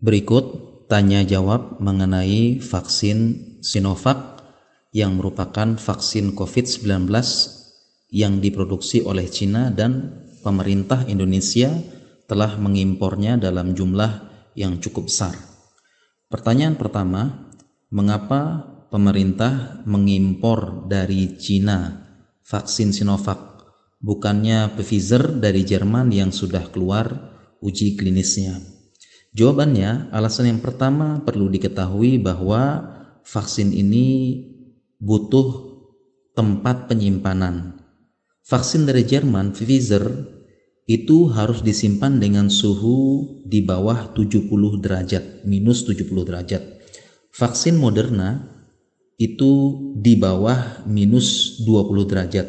Berikut tanya jawab mengenai vaksin Sinovac yang merupakan vaksin COVID-19 yang diproduksi oleh Cina dan pemerintah Indonesia telah mengimpornya dalam jumlah yang cukup besar. Pertanyaan pertama, mengapa pemerintah mengimpor dari Cina vaksin Sinovac, bukannya Pfizer dari Jerman yang sudah keluar uji klinisnya? Jawabannya, alasan yang pertama perlu diketahui bahwa vaksin ini butuh tempat penyimpanan. Vaksin dari Jerman, Pfizer, itu harus disimpan dengan suhu di bawah 70 derajat, minus 70 derajat. Vaksin Moderna itu di bawah minus 20 derajat,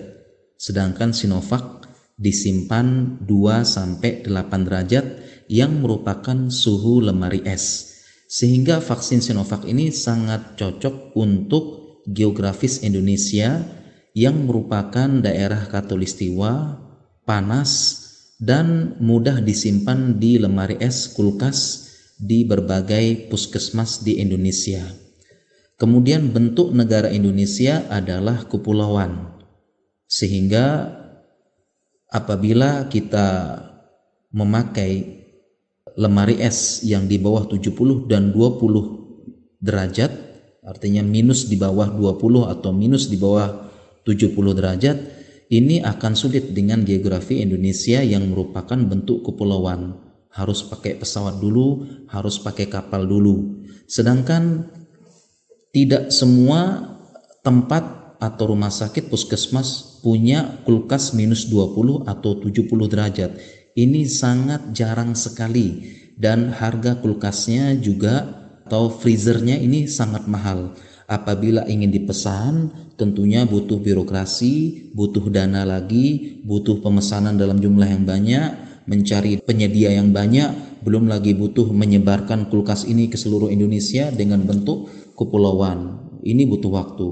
sedangkan Sinovac disimpan 2-8 derajat yang merupakan suhu lemari es. Sehingga vaksin Sinovac ini sangat cocok untuk geografis Indonesia yang merupakan daerah khatulistiwa, panas, dan mudah disimpan di lemari es kulkas di berbagai puskesmas di Indonesia. Kemudian bentuk negara Indonesia adalah kepulauan, sehingga apabila kita memakai lemari es yang di bawah 70 dan 20 derajat, artinya minus di bawah 20 atau minus di bawah 70 derajat, ini akan sulit dengan geografi Indonesia yang merupakan bentuk kepulauan. Harus pakai pesawat dulu, harus pakai kapal dulu. Sedangkan tidak semua tempat atau rumah sakit puskesmas punya kulkas minus 20 atau 70 derajat. Ini sangat jarang sekali, dan harga kulkasnya juga atau freezernya ini sangat mahal. Apabila ingin dipesan, tentunya butuh birokrasi, butuh dana lagi, butuh pemesanan dalam jumlah yang banyak, mencari penyedia yang banyak, belum lagi butuh menyebarkan kulkas ini ke seluruh Indonesia dengan bentuk kepulauan. Ini butuh waktu.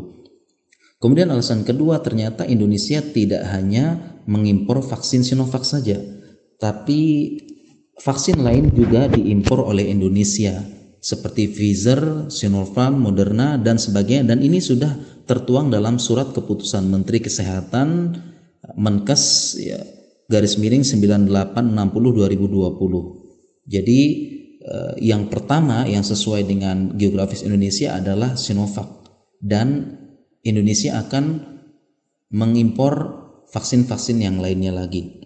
Kemudian alasan kedua, ternyata Indonesia tidak hanya mengimpor vaksin Sinovac saja, tapi vaksin lain juga diimpor oleh Indonesia seperti Pfizer, Sinopharm, Moderna, dan sebagainya. Dan ini sudah tertuang dalam surat keputusan Menteri Kesehatan Menkes /9860/2020. Jadi yang pertama yang sesuai dengan geografis Indonesia adalah Sinovac, dan Indonesia akan mengimpor vaksin-vaksin yang lainnya lagi.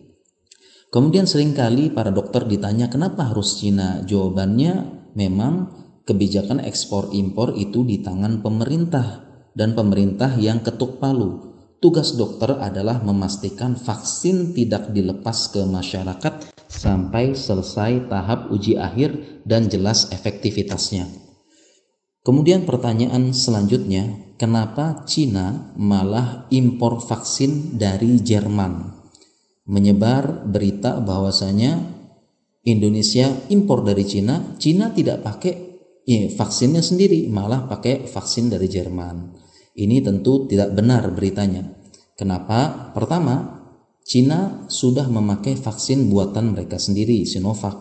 Kemudian seringkali para dokter ditanya kenapa harus Cina? Jawabannya memang kebijakan ekspor impor itu di tangan pemerintah, dan pemerintah yang ketuk palu. Tugas dokter adalah memastikan vaksin tidak dilepas ke masyarakat sampai selesai tahap uji akhir dan jelas efektivitasnya. Kemudian pertanyaan selanjutnya, kenapa Cina malah impor vaksin dari Jerman? Menyebar berita bahwasanya Indonesia impor dari Cina, Cina tidak pakai vaksinnya sendiri, malah pakai vaksin dari Jerman. Ini tentu tidak benar beritanya. Kenapa? Pertama, Cina sudah memakai vaksin buatan mereka sendiri, Sinovac.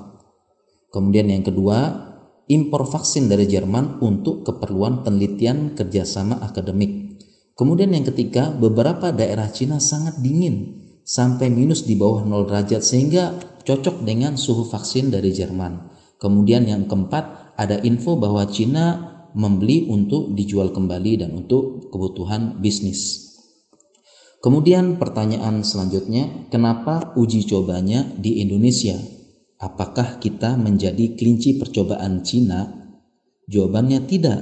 Kemudian yang kedua, impor vaksin dari Jerman untuk keperluan penelitian kerjasama akademik. Kemudian yang ketiga, beberapa daerah Cina sangat dingin, sampai minus di bawah 0 derajat, sehingga cocok dengan suhu vaksin dari Jerman. Kemudian yang keempat, ada info bahwa Cina membeli untuk dijual kembali dan untuk kebutuhan bisnis. Kemudian pertanyaan selanjutnya, kenapa uji cobanya di Indonesia? Apakah kita menjadi kelinci percobaan Cina? Jawabannya tidak.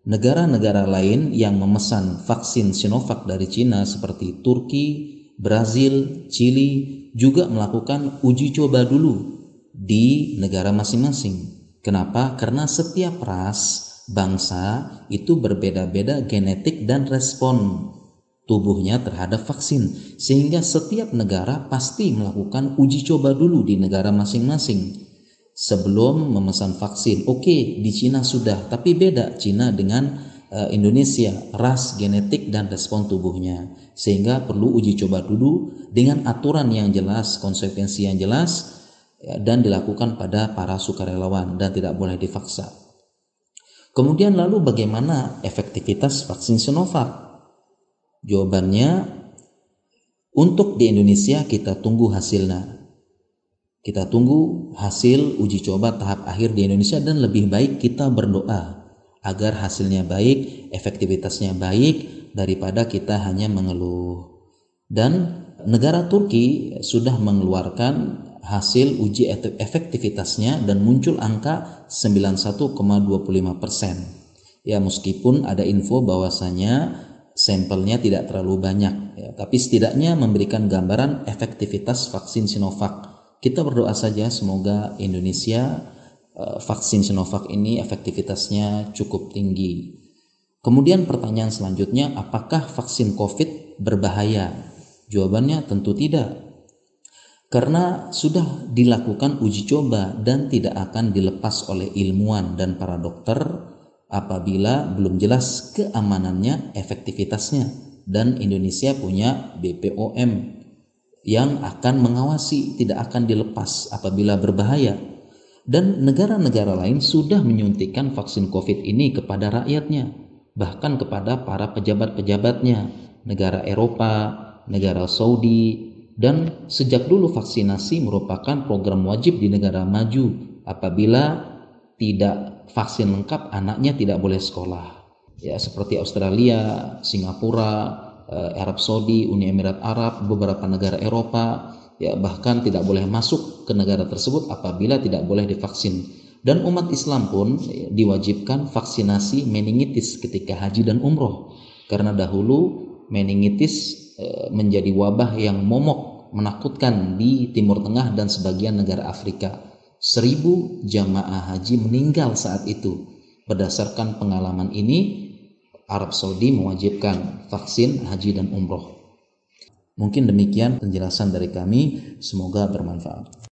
Negara-negara lain yang memesan vaksin Sinovac dari Cina seperti Turki, Brazil, Chili juga melakukan uji coba dulu di negara masing-masing. Kenapa? Karena setiap ras, bangsa itu berbeda-beda genetik dan respon tubuhnya terhadap vaksin, sehingga setiap negara pasti melakukan uji coba dulu di negara masing-masing sebelum memesan vaksin. Oke, di Cina sudah, tapi beda Cina dengan Indonesia, ras, genetik, dan respon tubuhnya, sehingga perlu uji coba dulu dengan aturan yang jelas, konsekuensi yang jelas, ya, dan dilakukan pada para sukarelawan dan tidak boleh dipaksa. Kemudian lalu bagaimana efektivitas vaksin Sinovac? Jawabannya, untuk di Indonesia kita tunggu hasilnya. Kita tunggu hasil uji coba tahap akhir di Indonesia dan lebih baik kita berdoa agar hasilnya baik, efektivitasnya baik daripada kita hanya mengeluh. Dan negara Turki sudah mengeluarkan hasil uji efektivitasnya dan muncul angka 91,25%. Ya, meskipun ada info bahwasanya sampelnya tidak terlalu banyak, ya, tapi setidaknya memberikan gambaran efektivitas vaksin Sinovac. Kita berdoa saja semoga Indonesia vaksin Sinovac ini efektivitasnya cukup tinggi. Kemudian pertanyaan selanjutnya, apakah vaksin COVID berbahaya? Jawabannya tentu tidak. Karena sudah dilakukan uji coba dan tidak akan dilepas oleh ilmuwan dan para dokter apabila belum jelas keamanannya, efektivitasnya. Dan Indonesia punya BPOM yang akan mengawasi, tidak akan dilepas apabila berbahaya. Dan negara-negara lain sudah menyuntikkan vaksin COVID ini kepada rakyatnya, bahkan kepada para pejabat-pejabatnya, negara Eropa, negara Saudi. Dan sejak dulu vaksinasi merupakan program wajib di negara maju. Apabila tidak vaksin lengkap, anaknya tidak boleh sekolah. Ya, seperti Australia, Singapura, Arab Saudi, Uni Emirat Arab, beberapa negara Eropa, ya, bahkan tidak boleh masuk ke negara tersebut apabila tidak boleh divaksin. Dan umat Islam pun diwajibkan vaksinasi meningitis ketika haji dan umroh, karena dahulu meningitis menjadi wabah yang momok menakutkan di Timur Tengah dan sebagian negara Afrika. 1000 jamaah haji meninggal saat itu. Berdasarkan pengalaman ini, Arab Saudi mewajibkan vaksin haji dan umroh. Mungkin demikian penjelasan dari kami, semoga bermanfaat.